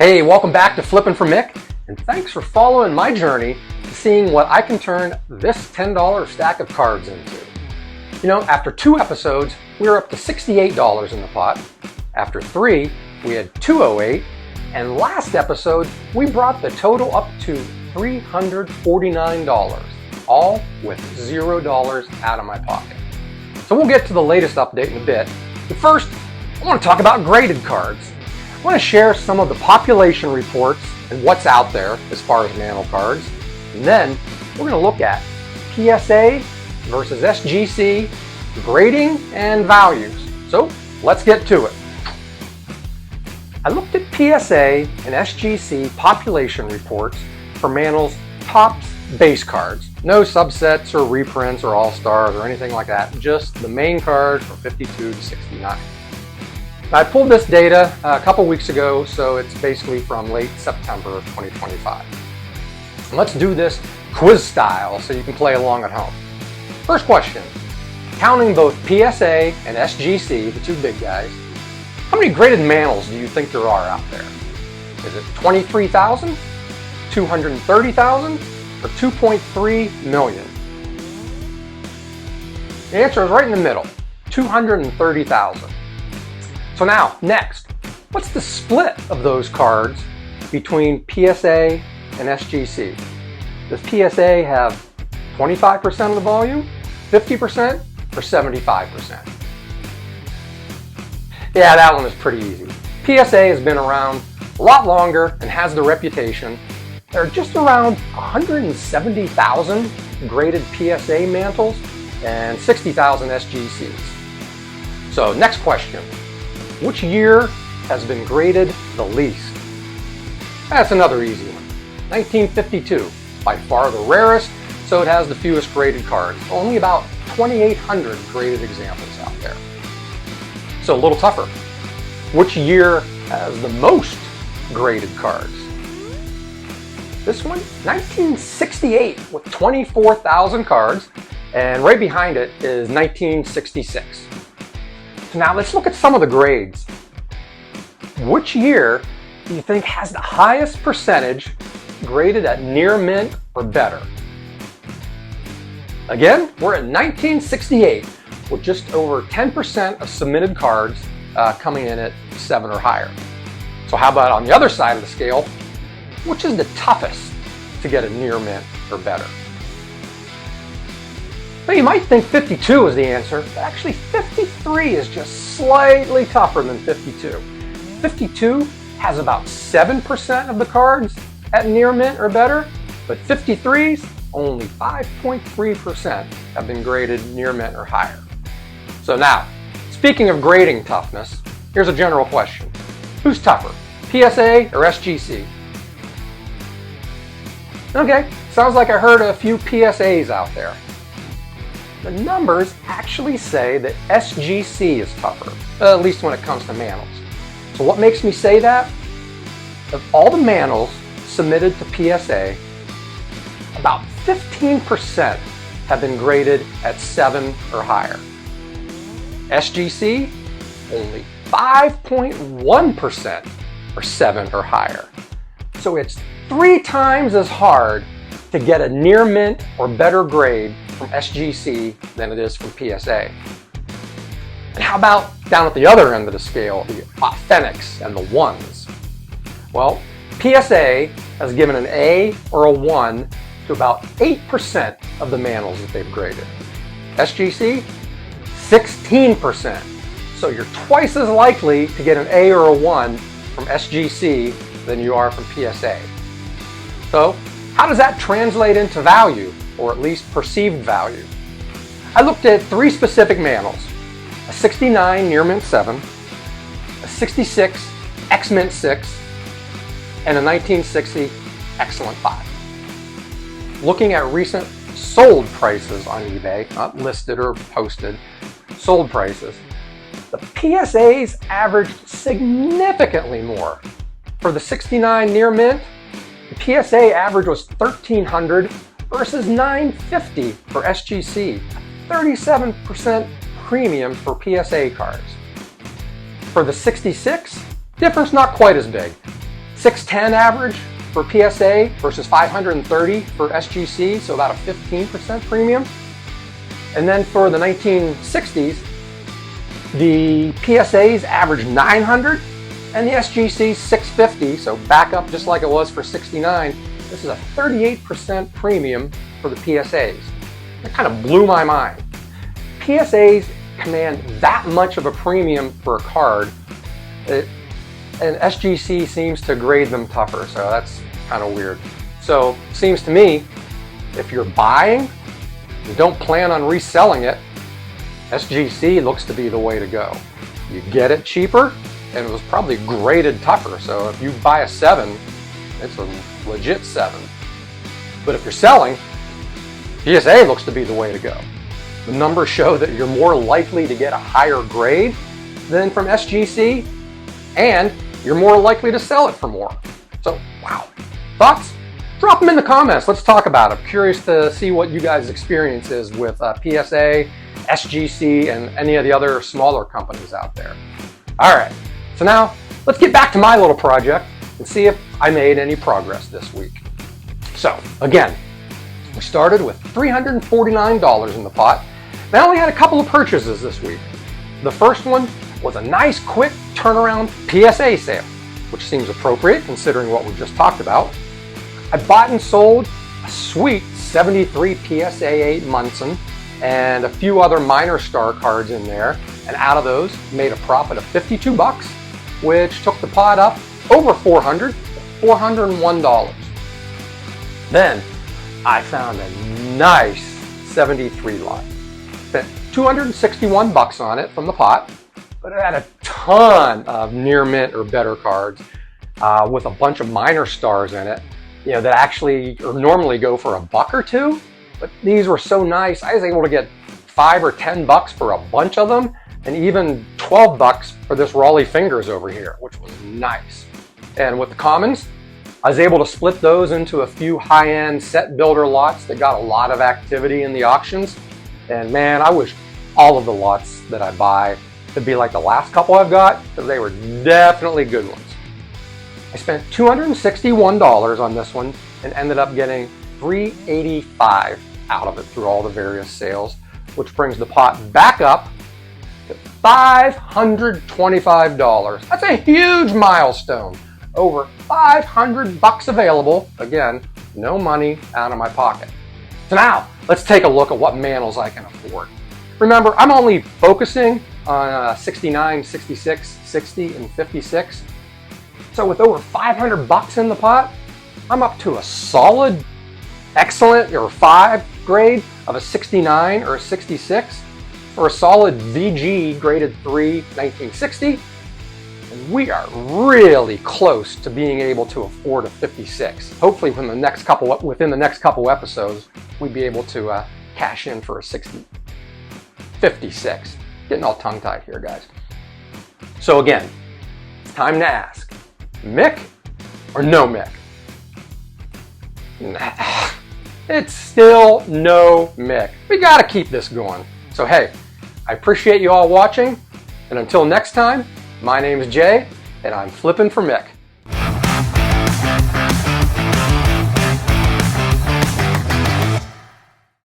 Hey, welcome back to Flippin' for Mick, and thanks for following my journey to seeing what I can turn this $10 stack of cards into. You know, after 2 episodes, we were up to $68 in the pot. After 3, we had $208, and last episode, we brought the total up to $349, all with $0 out of my pocket. So we'll get to the latest update in a bit, but first, I want to talk about graded cards. I want to share some of the population reports and what's out there as far as Mantle cards. And then we're going to look at PSA versus SGC, grading, and values. So let's get to it. I looked at PSA and SGC population reports for Mantle's Topps base cards. No subsets or reprints or all-stars or anything like that. Just the main cards from 52 to 69. I pulled this data a couple weeks ago, so it's basically from late September of 2025. And let's do this quiz style so you can play along at home. First question, counting both PSA and SGC, the 2 big guys, how many graded Mantles do you think there are out there? Is it 23,000, 230,000, or 2.3 million? The answer is right in the middle, 230,000. So now, next, what's the split of those cards between PSA and SGC? Does PSA have 25% of the volume, 50%, or 75%? Yeah, that one is pretty easy. PSA has been around a lot longer and has the reputation. There are just around 170,000 graded PSA Mantles and 60,000 SGCs. So next question. Which year has been graded the least? That's another easy one. 1952, by far the rarest, so it has the fewest graded cards. Only about 2,800 graded examples out there. So a little tougher. Which year has the most graded cards? This one, 1968, with 24,000 cards, and right behind it is 1966. Now let's look at some of the grades. Which year do you think has the highest percentage graded at near mint or better? Again, we're at 1968 with just over 10% of submitted cards coming in at 7 or higher. So how about on the other side of the scale, which is the toughest to get a near mint or better? Well, you might think 52 is the answer, but actually 53 is just slightly tougher than 52. 52 has about 7% of the cards at near mint or better, but 53's only 5.3% have been graded near mint or higher. So now, speaking of grading toughness, here's a general question. Who's tougher, PSA or SGC? Okay, sounds like I heard a few PSAs out there. The numbers actually say that SGC is tougher, at least when it comes to Mantles. So what makes me say that? Of all the Mantles submitted to PSA, about 15% have been graded at 7 or higher. SGC, only 5.1% are 7 or higher. So it's 3 times as hard to get a near mint or better grade from SGC than it is from PSA. And how about down at the other end of the scale, the authentics and the ones? Well, PSA has given an A or a 1 to about 8% of the Mantles that they've graded. SGC, 16%. So you're twice as likely to get an A or a 1 from SGC than you are from PSA. So how does that translate into value, or at least perceived value? I looked at 3 specific Mantles, a 69 near mint 7, a 66 X mint 6, and a 1960 excellent 5. Looking at recent sold prices on eBay, not listed or posted, sold prices, the PSAs averaged significantly more. For the 69 near mint, the PSA average was $1,300 versus $950 for SGC, 37% premium for PSA cards. For the 66, difference not quite as big, 610 average for PSA versus 530 for SGC, so about a 15% premium. And then for the 1960s, the PSAs averaged 900 and the SGC 650, so back up just like it was for 69. This is a 38% premium for the PSAs. That kind of blew my mind. PSAs command that much of a premium for a card, and SGC seems to grade them tougher, so that's kind of weird. So it seems to me, if you're buying, you don't plan on reselling it, SGC looks to be the way to go. You get it cheaper, and it was probably graded tougher, so if you buy a 7, it's a legit 7. But if you're selling, PSA looks to be the way to go. The numbers show that you're more likely to get a higher grade than from SGC, and you're more likely to sell it for more. So, wow. Thoughts? Drop them in the comments. Let's talk about it. I'm curious to see what you guys' experience is with PSA, SGC, and any of the other smaller companies out there. All right. So now, let's get back to my little project and see if I made any progress this week. So, again, we started with $349 in the pot. I only had a couple of purchases this week. The first one was a nice quick turnaround PSA sale, which seems appropriate considering what we just talked about. I bought and sold a sweet 73 PSA 8 Munson and a few other minor star cards in there, and out of those made a profit of $52, which took the pot up over $400, $401. Then I found a nice 73 lot. Spent $261 on it from the pot, but it had a ton of near mint or better cards with a bunch of minor stars in it, that actually or normally go for $1 or $2. But these were so nice, I was able to get $5 or $10 for a bunch of them, and even $12 for this Raleigh Fingers over here, which was nice. And with the commons, I was able to split those into a few high-end set builder lots that got a lot of activity in the auctions. And man, I wish all of the lots that I buy could be like the last couple I've got, because they were definitely good ones. I spent $261 on this one and ended up getting $385 out of it through all the various sales, which brings the pot back up to $525. That's a huge milestone. Over $500 available. Again, no money out of my pocket. So now, let's take a look at what mantles I can afford. Remember, I'm only focusing on 69, 66, 60, and 56. So with over $500 in the pot, I'm up to a solid, excellent, or 5 grade of a 69 or a 66, or a solid VG graded 3 1960. And we are really close to being able to afford a 56. Hopefully within the next couple episodes, we'd be able to cash in for a 56. Getting all tongue-tied here, guys. So again, it's time to ask, Mick or no Mick? Nah, it's still no Mick. We gotta keep this going. So hey, I appreciate you all watching, and until next time, my name is Jay, and I'm flipping for Mick.